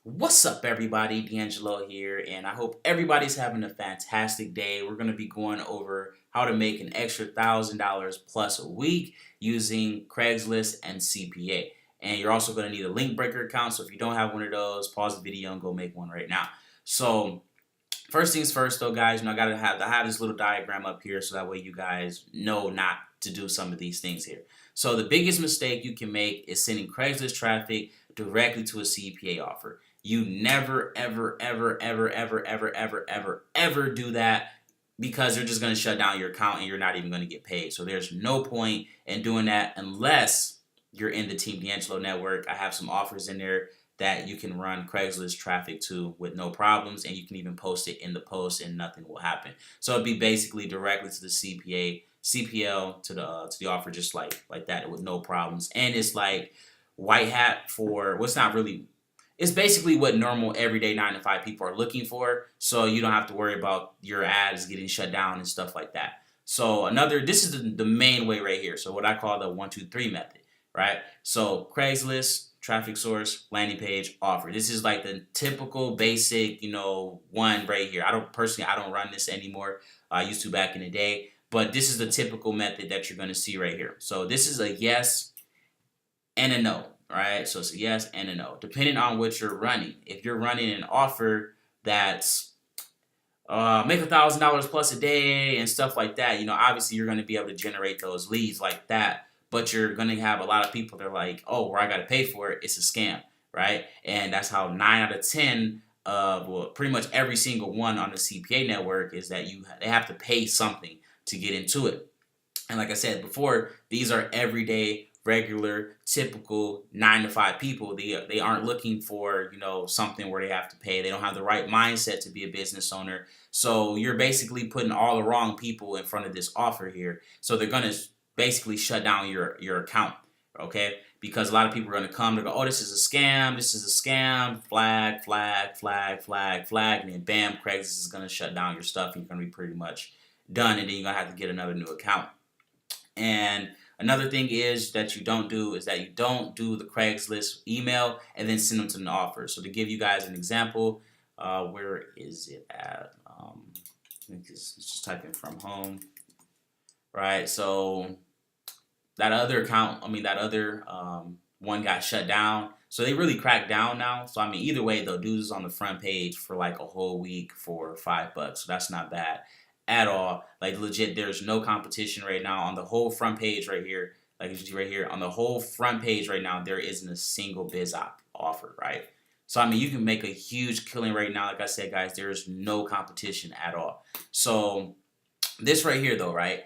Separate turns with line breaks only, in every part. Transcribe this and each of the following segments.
What's up, everybody? DeAngelo here, and I hope everybody's having a fantastic day. We're going to be going over how to make an extra $1,000 plus a week using Craigslist and CPA. And you're also going to need a link breaker account. So if you don't have one of those, pause the video and go make one right now. So first things first, though, guys, I have this little diagram up here so that way you guys know not to do some of these things here. So the biggest mistake you can make is sending Craigslist traffic directly to a CPA offer. You never, ever, ever, ever, ever, ever, ever, ever, ever do that because they're just going to shut down your account and you're not even going to get paid. So there's no point in doing that unless you're in the Team DeAngelo network. I have some offers in there that you can run Craigslist traffic to with no problems, and you can even post it in the post and nothing will happen. So it'd be basically directly to the CPL to the offer just like that with no problems. And it's like white hat for what's not really. It's basically what normal everyday 9 to 5 people are looking for. So you don't have to worry about your ads getting shut down and stuff like that. So this is the main way right here. So what I call the 1, 2, 3 method, right? So Craigslist, traffic source, landing page, offer. This is like the typical basic, one right here. I don't run this anymore. I used to back in the day, but this is the typical method that you're going to see right here. So this is a yes and a no, right? So it's a yes and a no, depending on what you're running. If you're running an offer that's make $1,000 plus a day and stuff like that, obviously you're going to be able to generate those leads like that. But you're going to have a lot of people that are like, oh, where I got to pay for it, it's a scam, right? And that's how 9 out of 10 pretty much every single one on the CPA network is that they have to pay something to get into it. And like I said before, these are everyday, regular, typical 9 to 5 people. They aren't looking for something where they have to pay. They don't have the right mindset to be a business owner. So you're basically putting all the wrong people in front of this offer here. So they're gonna basically shut down your account, okay? Because a lot of people are gonna come to go, oh, this is a scam, flag, flag, flag, flag, flag, and then bam, Craigslist is gonna shut down your stuff, and you're gonna be pretty much done, and then you're gonna have to get another new account. And another thing that you don't do the Craigslist email and then send them to an offer. So to give you guys an example, where is it at? I think it's just type in from home, right? So that other account, that other one got shut down. So they really cracked down now. So either way, they'll do this on the front page for like a whole week for $5. So that's not bad at all. Like legit, there's no competition right now on the whole front page right here. Like you see right here on the whole front page right now, there isn't a single biz offer, right? So you can make a huge killing right now. Like I said, guys, there is no competition at all. So this right here though, right?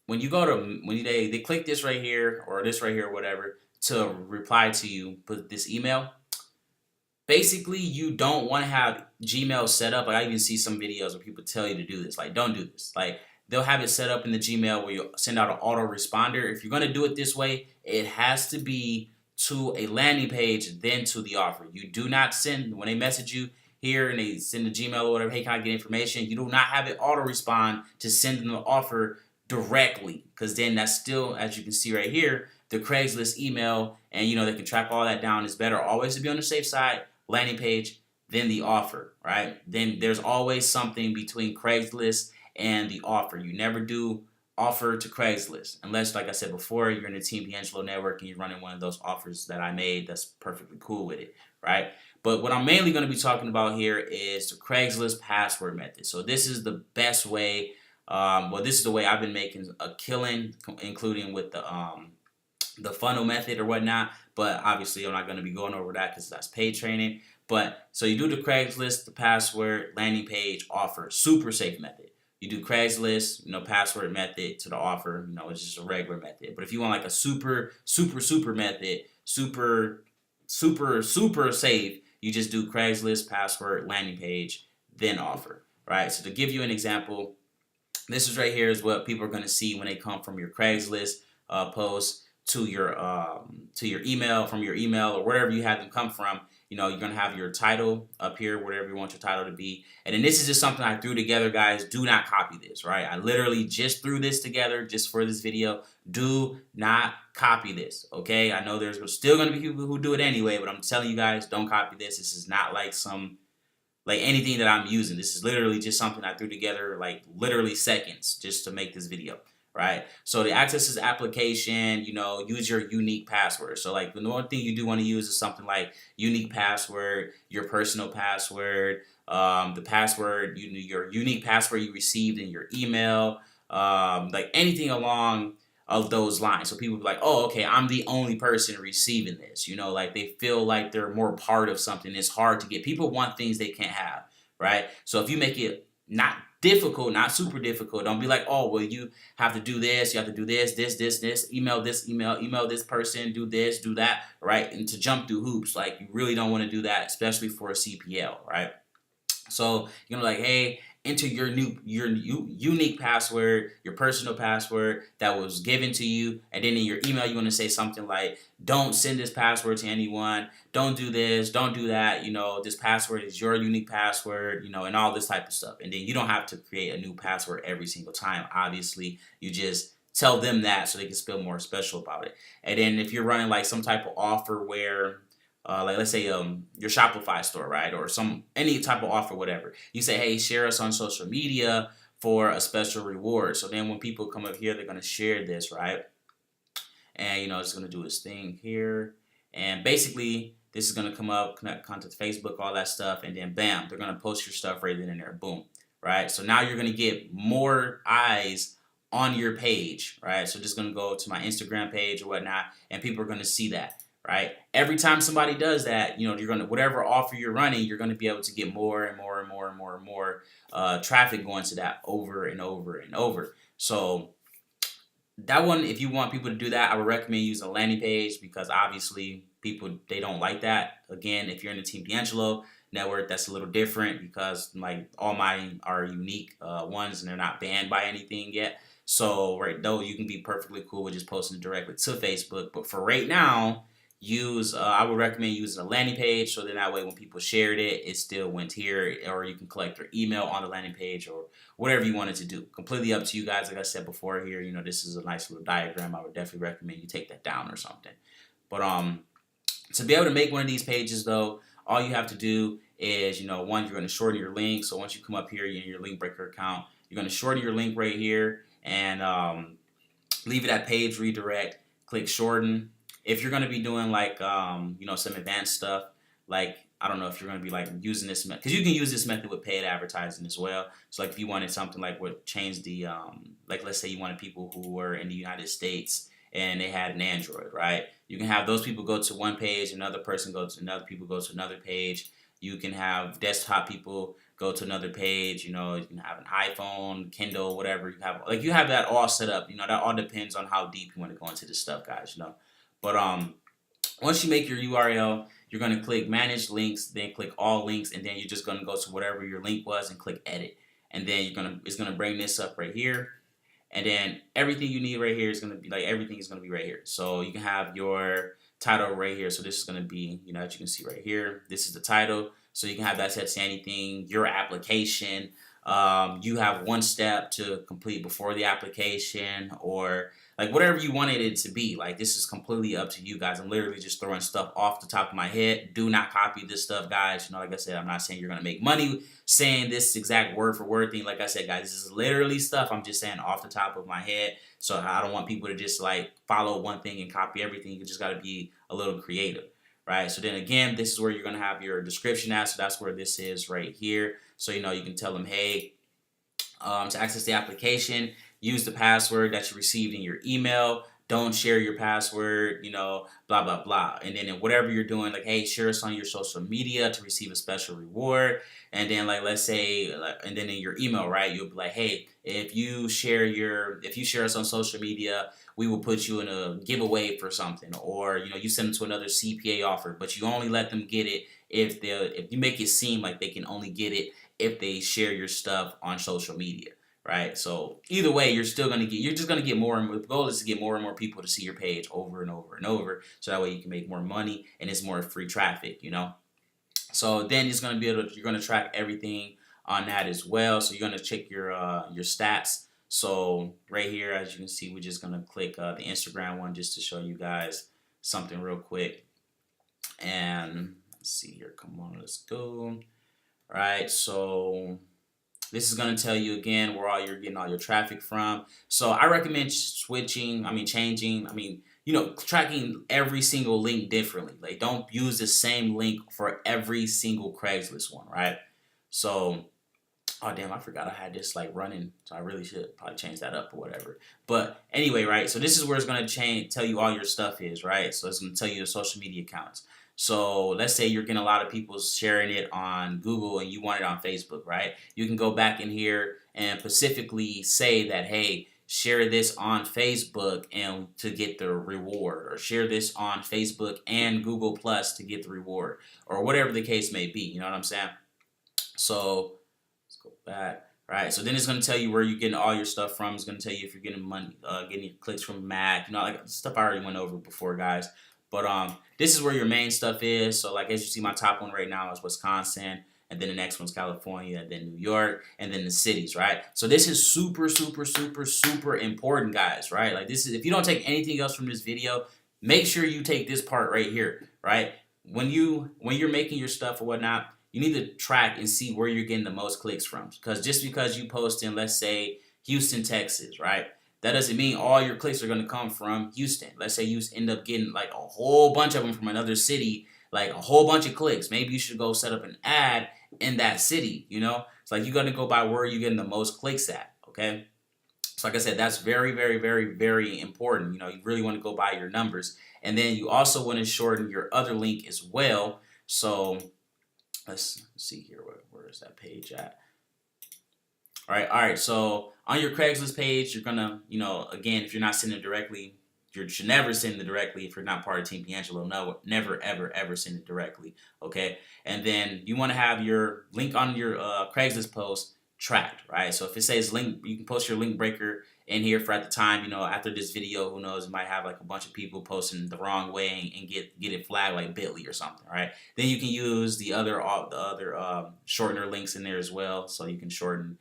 When they click this right here or this right here or whatever to reply to you, put this email. Basically, you don't want to have Gmail set up. Like I even see some videos where people tell you to do this. Like, don't do this. Like, they'll have it set up in the Gmail where you send out an autoresponder. If you're going to do it this way, it has to be to a landing page, then to the offer. You do not send, when they message you here and they send the Gmail or whatever, hey, can I get information? You do not have it auto-respond to send them the offer directly. Because then that's still, as you can see right here, the Craigslist email, and they can track all that down. It's better always to be on the safe side, landing page, then the offer, right? Then there's always something between Craigslist and the offer. You never do offer to Craigslist unless, like I said before, you're in the Team DeAngelo network and you're running one of those offers that I made. That's perfectly cool with it, right? But what I'm mainly going to be talking about here is the Craigslist password method. So this is the best way. This is the way I've been making a killing, including with the funnel method or whatnot, but obviously I'm not going to be going over that because that's paid training. But so you do the Craigslist, the password, landing page, offer, super safe method. You do Craigslist, password method to the offer, it's just a regular method. But if you want like a super, super, super method, super, super, super safe, you just do Craigslist, password, landing page, then offer, right? So to give you an example, this is right here is what people are going to see when they come from your Craigslist post to your email, from your email or wherever you have them come from. you know, you're gonna have your title up here, whatever you want your title to be. And then this is just something I threw together, guys. Do not copy this, right? I literally just threw this together just for this video. Do not copy this, okay? I know there's still gonna be people who do it anyway, but I'm telling you guys, don't copy this. This is not like anything that I'm using. This is literally just something I threw together like literally seconds just to make this video, right? So to access this application, you know, use your unique password. So like the one thing you do want to use is something like unique password, your personal password, the password, your unique password you received in your email, like anything along of those lines. So people be like, oh, okay, I'm the only person receiving this. You know, like they feel like they're more part of something. It's hard to get. People want things they can't have, right? So if you make it not difficult, not super difficult, don't be like, oh, well, you have to do this, you have to do this, email this person, do this, do that, right? And to jump through hoops, like you really don't want to do that, especially for a CPL, right? So you're gonna like, hey, enter your unique password, your personal password that was given to you, and then in your email you want to say something like, don't send this password to anyone, don't do this, don't do that, you know, this password is your unique password, you know, and all this type of stuff. And then you don't have to create a new password every single time. Obviously, you just tell them that so they can feel more special about it. And then if you're running like some type of offer where like let's say your Shopify store, right, or any type of offer, whatever. You say, hey, share us on social media for a special reward. So then when people come up here, they're gonna share this, right? And you know it's gonna do its thing here, and basically this is gonna come up, connect contact Facebook, all that stuff, and then bam, they're gonna post your stuff right then and there, boom, right? So now you're gonna get more eyes on your page, right? So just gonna go to my Instagram page or whatnot, and people are gonna see that. Right. Every time somebody does that, you know, you're gonna whatever offer you're running, you're gonna be able to get more and more and more and more and more traffic going to that over and over and over. So that one, if you want people to do that, I would recommend using a landing page because obviously people they don't like that. Again, if you're in the Team DeAngelo network, that's a little different because like all mine are unique ones and they're not banned by anything yet. So right though you can be perfectly cool with just posting it directly to Facebook. But for right now, I would recommend using a landing page so then that way when people shared it, it still went here, or you can collect their email on the landing page or whatever you wanted to do. Completely up to you guys. Like I said before here, you know, this is a nice little diagram. I would definitely recommend you take that down or something. But to be able to make one of these pages though, all you have to do is, you know, one, you're going to shorten your link. So once you come up here in your link breaker account, you're going to shorten your link right here and leave it at page redirect, click shorten. If you're going to be doing like, you know, some advanced stuff, like, I don't know if you're going to be like using this method, because you can use this method with paid advertising as well. So like if you wanted something like what changed the, like let's say you wanted people who were in the United States and they had an Android, right? You can have those people go to one page, another person goes to another, people go to another page. You can have desktop people go to another page, you know, you can have an iPhone, Kindle, whatever. You have that all set up, you know, that all depends on how deep you want to go into this stuff, guys, you know. But once you make your URL, you're going to click manage links, then click all links, and then you're just going to go to whatever your link was and click edit. And then it's going to bring this up right here. And then everything you need right here is going to be like everything is going to be right here. So you can have your title right here. So this is going to be, you know, as you can see right here, this is the title. So you can have that set to anything, your application. You have one step to complete before the application, or like whatever you wanted it to be. Like this is completely up to you guys. I'm literally just throwing stuff off the top of my head. Do not copy this stuff, guys. You know, like I said, I'm not saying you're gonna make money saying this exact word for word thing. Like I said, guys, this is literally stuff I'm just saying off the top of my head. So I don't want people to just like follow one thing and copy everything. You just gotta be a little creative. Right, so then again, this is where you're going to have your description at, so that's where this is right here. So, you know, you can tell them, hey, to access the application, use the password that you received in your email. Don't share your password, you know, blah, blah, blah. And then in whatever you're doing, like, hey, share us on your social media to receive a special reward. And then, like, let's say, and then in your email, right, you'll be like, hey, if you share us on social media, we will put you in a giveaway for something. Or, you know, you send them to another CPA offer, but you only let them get it if you make it seem like they can only get it if they share your stuff on social media. Right, so either way, you're just gonna get more and more. The goal is to get more and more people to see your page over and over and over, so that way you can make more money and it's more free traffic, you know. So then it's going to be able to, you're going to track everything on that as well. So you're going to check your stats. So right here, as you can see, we're just going to click the Instagram one just to show you guys something real quick. And let's see here. Come on, let's go. All right, so this is going to tell you again where you're getting all your traffic from. So I recommend changing, tracking every single link differently. Like, don't use the same link for every single Craigslist one, right? So, oh damn, I forgot I had this like running, so I really should probably change that up or whatever. But anyway, right? So this is where it's going to tell you all your stuff is, right? So it's going to tell you the social media accounts. So let's say you're getting a lot of people sharing it on Google and you want it on Facebook, right? You can go back in here and specifically say that, hey, share this on Facebook and to get the reward, or share this on Facebook and Google Plus to get the reward, or whatever the case may be. You know what I'm saying? So let's go back. Right, so then it's going to tell you where you're getting all your stuff from. It's going to tell you if you're getting money, getting your clicks from Mac, like stuff I already went over before, guys. But this is where your main stuff is. So like as you see, my top one right now is Wisconsin, and then the next one's California, and then New York, and then the cities, right? So this is super, super, super, super important, guys, right? Like this is, if you don't take anything else from this video, make sure you take this part right here, right? When you're making your stuff or whatnot, you need to track and see where you're getting the most clicks from. Because just because you post in, let's say, Houston, Texas, right? That doesn't mean all your clicks are going to come from Houston. Let's say you end up getting like a whole bunch of them from another city, like a whole bunch of clicks. Maybe you should go set up an ad in that city, It's like you're going to go by where you're getting the most clicks at, okay? So like I said, that's very, very, very, very important. You really want to go by your numbers. And then you also want to shorten your other link as well. So let's see here. Where is that page at? All right. So on your Craigslist page, you're gonna, again, if you're not sending it directly, you should never send it directly. If you're not part of Team DeAngelo, no, never, ever, ever send it directly. Okay. And then you want to have your link on your Craigslist post tracked, right? So if it says link, you can post your link breaker in here for at the time. After this video, who knows? It might have like a bunch of people posting the wrong way and get it flagged like Bitly or something, right? Then you can use the other shortener links in there as well, so you can shorten.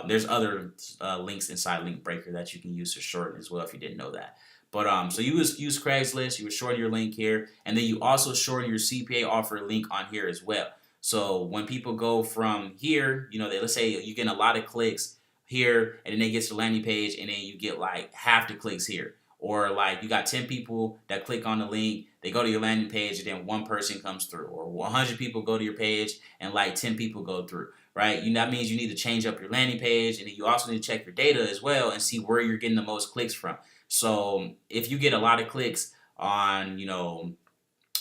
There's other links inside Link Breaker that you can use to shorten as well if you didn't know that. But so you use Craigslist, you would shorten your link here, and then you also shorten your CPA offer link on here as well. So when people go from here, let's say you're getting a lot of clicks here, and then they get to the landing page, and then you get like half the clicks here. Or like you got 10 people that click on the link, they go to your landing page, and then one person comes through. Or 100 people go to your page, and like 10 people go through. Right? That means you need to change up your landing page, and then you also need to check your data as well and see where you're getting the most clicks from. So if you get a lot of clicks on,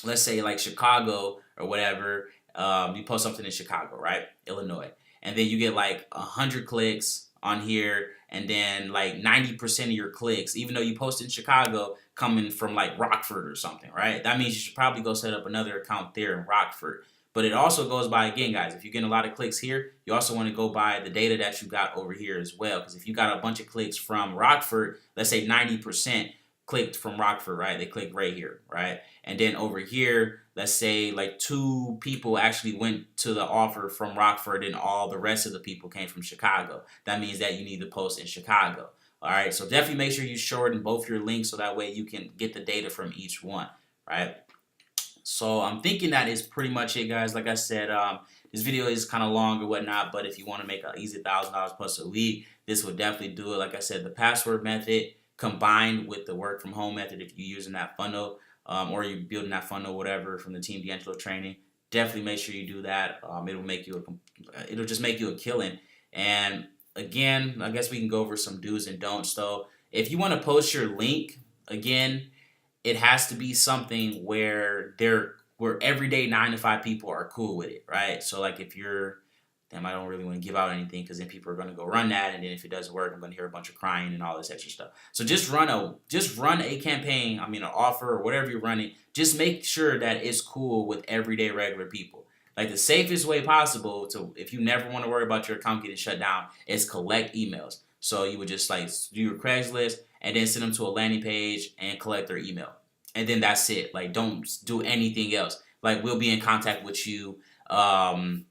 let's say like Chicago or whatever, you post something in Chicago, right? Illinois. And then you get like 100 clicks on here, and then like 90% of your clicks, even though you post in Chicago, coming from like Rockford or something, right? That means you should probably go set up another account there in Rockford. But it also goes by, again, guys, if you're getting a lot of clicks here, you also want to go by the data that you got over here as well. Because if you got a bunch of clicks from Rockford, let's say 90% clicked from Rockford, right? They clicked right here, right? And then over here, let's say like 2 people actually went to the offer from Rockford and all the rest of the people came from Chicago. That means that you need to post in Chicago. All right, so definitely make sure you shorten both your links so that way you can get the data from each one, right? So I'm thinking that is pretty much it, guys. Like I said, this video is kind of long or whatnot, but if you want to make an easy $1,000 plus a week, this would definitely do it. Like I said, the password method combined with the work from home method, if you're using that funnel or you're building that funnel, whatever, from the Team DeAngelo training, definitely make sure you do that. It'll just make you a killing. And again, I guess we can go over some do's and don'ts. So if you want to post your link, again, it has to be something where everyday 9 to 5 people are cool with it, right? So like if you're, damn, I don't really want to give out anything because then people are going to go run that, and then if it doesn't work, I'm going to hear a bunch of crying and all this extra stuff. So just run a campaign, an offer or whatever you're running. Just make sure that it's cool with everyday regular people. Like the safest way possible to, if you never want to worry about your account getting shut down, is collect emails. So you would just like do your Craigslist and then send them to a landing page and collect their email. And then that's it. Like don't do anything else. Like we'll be in contact with you Um,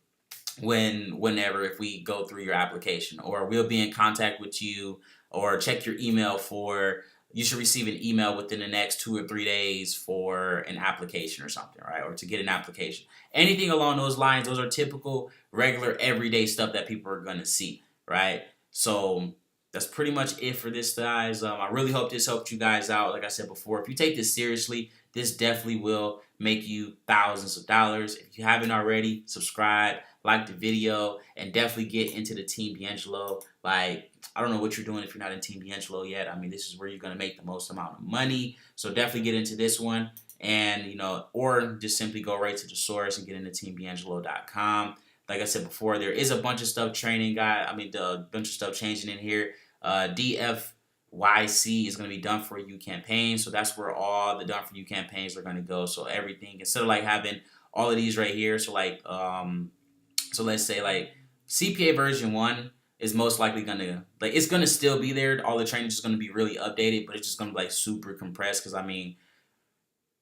whenever if we go through your application, or we'll be in contact with you, or check your email for you should receive an email within the next 2 or 3 days for an application or something, right? Or to get an application. Anything along those lines, those are typical, regular, everyday stuff that people are gonna see, right? So that's pretty much it for this, guys. I really hope this helped you guys out. Like I said before, if you take this seriously, this definitely will make you thousands of dollars. If you haven't already, subscribe, like the video, and definitely get into the Team DeAngelo. Like, I don't know what you're doing if you're not in Team DeAngelo yet. I mean, this is where you're going to make the most amount of money. So definitely get into this one. And, or just simply go right to the source and get into teamdeangelo.com. Like I said before, there is a bunch of stuff a bunch of stuff changing in here. DFYC is going to be done for you campaign. So that's where all the done for you campaigns are going to go. So everything, instead of like having all of these right here. So like, so let's say like CPA version 1 is most likely gonna it's gonna still be there. All the training is just gonna be really updated, but it's just gonna be like super compressed. Because I mean,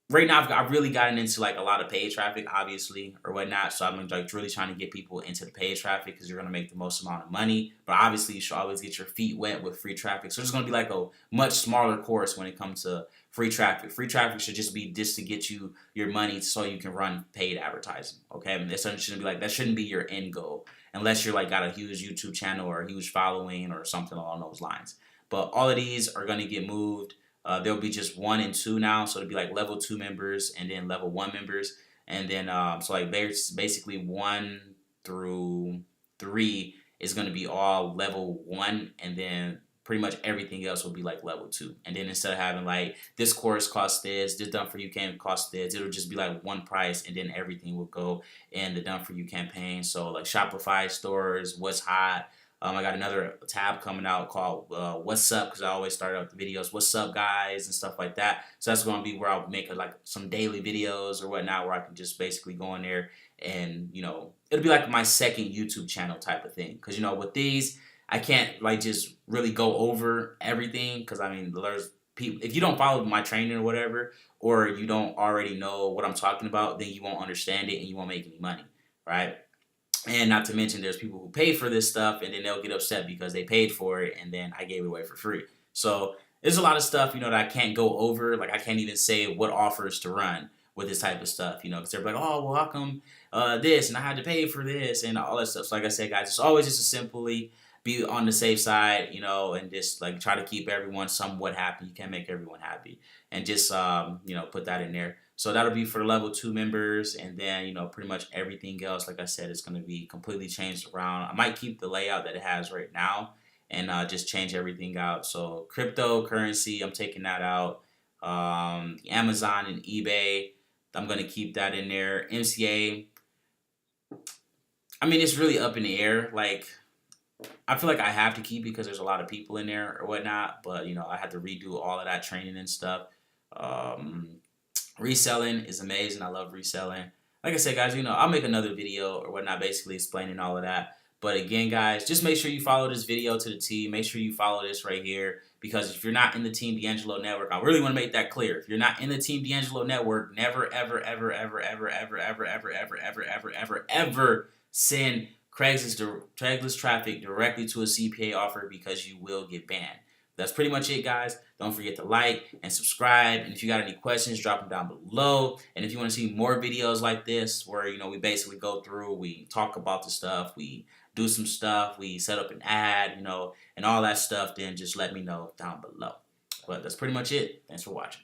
right now I've really gotten into like a lot of paid traffic, obviously, or whatnot. So I'm like really trying to get people into the paid traffic because you're gonna make the most amount of money. But obviously, you should always get your feet wet with free traffic. So it's gonna be like a much smaller course when it comes to free traffic. Free traffic should just be just to get you your money so you can run paid advertising. Okay, that shouldn't be like that. Shouldn't be your end goal unless you're like got a huge YouTube channel or a huge following or something along those lines. But all of these are gonna get moved. There'll be just 1 and 2 now, so it'll be like level 2 members and then level 1 members, and then so like there's basically 1 through 3 is going to be all level 1, and then pretty much everything else will be like level 2. And then instead of having like this course costs this done for you can cost this, it'll just be like one price, and then everything will go in the done for you campaign. So like Shopify stores, what's hot. I got another tab coming out called What's Up, because I always start out the videos, What's Up, guys, and stuff like that. So that's going to be where I'll make like some daily videos or whatnot, where I can just basically go in there and, it'll be like my second YouTube channel type of thing. Because, with these, I can't like just really go over everything, because, I mean, there's people, if you don't follow my training or whatever, or you don't already know what I'm talking about, then you won't understand it and you won't make any money, right? And not to mention, there's people who pay for this stuff, and then they'll get upset because they paid for it, and then I gave it away for free. So there's a lot of stuff, that I can't go over. Like, I can't even say what offers to run with this type of stuff, because they're like, oh, well, how come this, and I had to pay for this, and all that stuff. So like I said, guys, it's always just to simply be on the safe side, and just like try to keep everyone somewhat happy. You can't make everyone happy, and just put that in there. So that'll be for the level 2 members, and then pretty much everything else, like I said, is going to be completely changed around. I might keep the layout that it has right now, and just change everything out. So cryptocurrency, I'm taking that out. Amazon and eBay, I'm going to keep that in there. MCA, I mean, it's really up in the air. Like, I feel like I have to keep it because there's a lot of people in there or whatnot, but I had to redo all of that training and stuff. Reselling is amazing. I love reselling. Like I said, guys, I'll make another video or whatnot, basically explaining all of that. But again, guys, just make sure you follow this video to the T. Make sure you follow this right here, because if you're not in the Team DeAngelo network, I really want to make that clear. If you're not in the Team DeAngelo network, never, ever, ever, ever, ever, ever, ever, ever, ever, ever, ever, ever, ever send Craigslist traffic directly to a CPA offer, because you will get banned. That's pretty much it, guys. Don't forget to like and subscribe. And if you got any questions, drop them down below. And if you want to see more videos like this, where, we basically go through, we talk about the stuff, we do some stuff, we set up an ad, and all that stuff, then just let me know down below. But that's pretty much it. Thanks for watching.